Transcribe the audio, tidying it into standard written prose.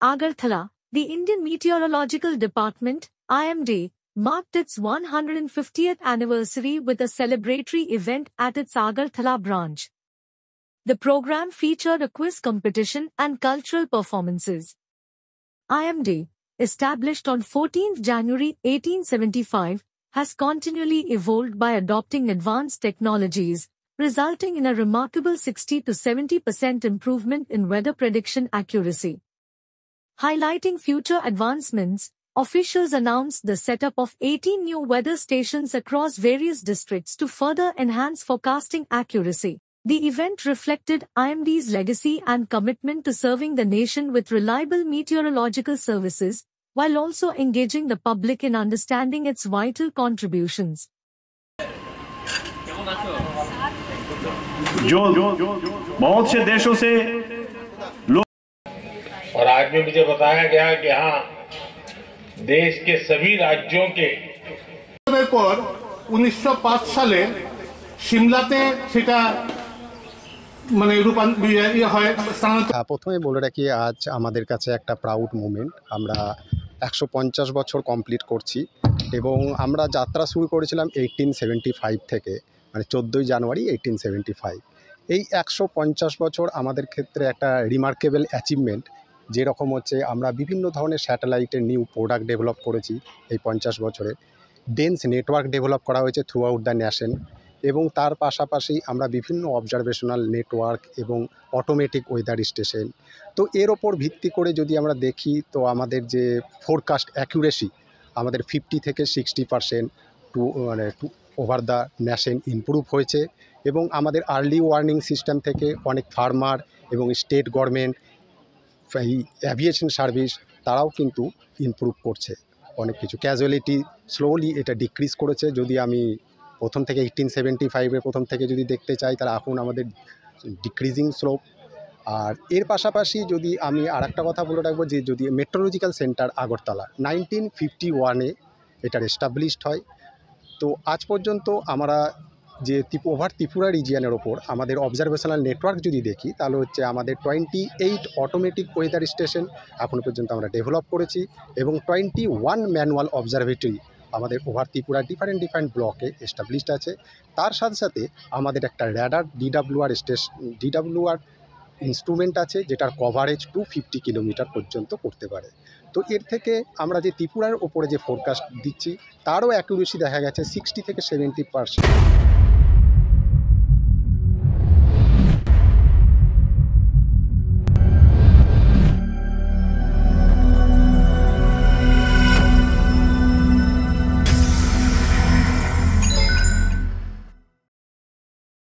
Agartala, the Indian Meteorological Department, IMD, marked its 150th anniversary with a celebratory event at its Agartala branch. The program featured a quiz competition and cultural performances. IMD, established on 14 January 1875, has continually evolved by adopting advanced technologies, resulting in a remarkable 60 to 70% improvement in weather prediction accuracy. Highlighting future advancements, officials announced the setup of 18 new weather stations across various districts to further enhance forecasting accuracy. The event reflected IMD's legacy and commitment to serving the nation with reliable meteorological services, while also engaging the public in understanding its vital contributions. जो बहुत से देशों से लोग और आज भी मुझे बताया गया कि यहाँ देश के सभी राज्यों के पर 1905 সালে সিমলাতে সেটা মানে রূপান্তরিত হয়। প্রথমে বলে রাখি, আজ আমাদের কাছে একটা প্রাউড মোমেন্ট। আমরা 150 বছর কমপ্লিট করছি এবং আমরা যাত্রা শুরু করেছিলাম 1875 থেকে, মানে 14 জানুয়ারি 1875। এই 150 বছর আমাদের ক্ষেত্রে একটা রিমার্কেবল অ্যাচিভমেন্ট, যেরকম হচ্ছে আমরা বিভিন্ন ধরনের স্যাটেলাইটের নিউ প্রোডাক্ট ডেভেলপ করেছি এই 50 বছরে। ডেন্স নেটওয়ার্ক ডেভেলপ করা হয়েছে থ্রু আউট দ্য নেশন, এবং তার পাশাপাশি আমরা বিভিন্ন অবজারভেশনাল নেটওয়ার্ক এবং অটোমেটিক ওয়েদার স্টেশন। তো এর ওপর ভিত্তি করে যদি আমরা দেখি, তো আমাদের যে ফোরকাস্ট অ্যাকুরেসি আমাদের 50 থেকে 60% ওভার দ্য নেশন ইমপ্রুভ হয়েছে। এবং আমাদের আর্লি ওয়ার্নিং সিস্টেম থেকে অনেক ফার্মার এবং স্টেট গভর্নমেন্ট, এই অ্যাভিয়েশন সার্ভিস, তারাও কিন্তু ইমপ্রুভ করছে অনেক কিছু। ক্যাজুয়ালিটি স্লোলি এটা ডিক্রিজ করেছে। যদি আমি প্রথম থেকে 1875-এর প্রথম থেকে যদি দেখতে চাই, তাহলে এখন আমাদের ডিক্রিজিং স্লোপ। আর এর পাশাপাশি যদি আমি আরেকটা কথা বলে রাখবো, যে যদি মেট্রোলজিক্যাল সেন্টার আগরতলা 1951-এ এটার এস্টাবলিশড হয়। তো আজ পর্যন্ত আমরা যে ওভার ত্রিপুরা রিজিয়নের ওপর আমাদের অবজারভেশনাল নেটওয়ার্ক যদি দেখি, তাহলে হচ্ছে আমাদের 28 অটোমেটিক ওয়েদার স্টেশন এখনও পর্যন্ত আমরা ডেভেলপ করেছি, এবং 21 ম্যানুয়াল অবজারভেটরি আমাদের ওভার ত্রিপুরা ডিফারেন্ট ব্লকে এস্টাবলিশড আছে। তার সাথে সাথে আমাদের একটা র্যাডার ডিডাব্লিউআর ইনস্ট্রুমেন্ট আছে, যেটার কভারেজ 250 কিলোমিটার পর্যন্ত করতে পারে। তো এর থেকে আমরা যে ত্রিপুরার ওপরে যে ফোরকাস্ট দিচ্ছি, তারও অ্যাকুরেসি দেখা গেছে 60 থেকে 70%।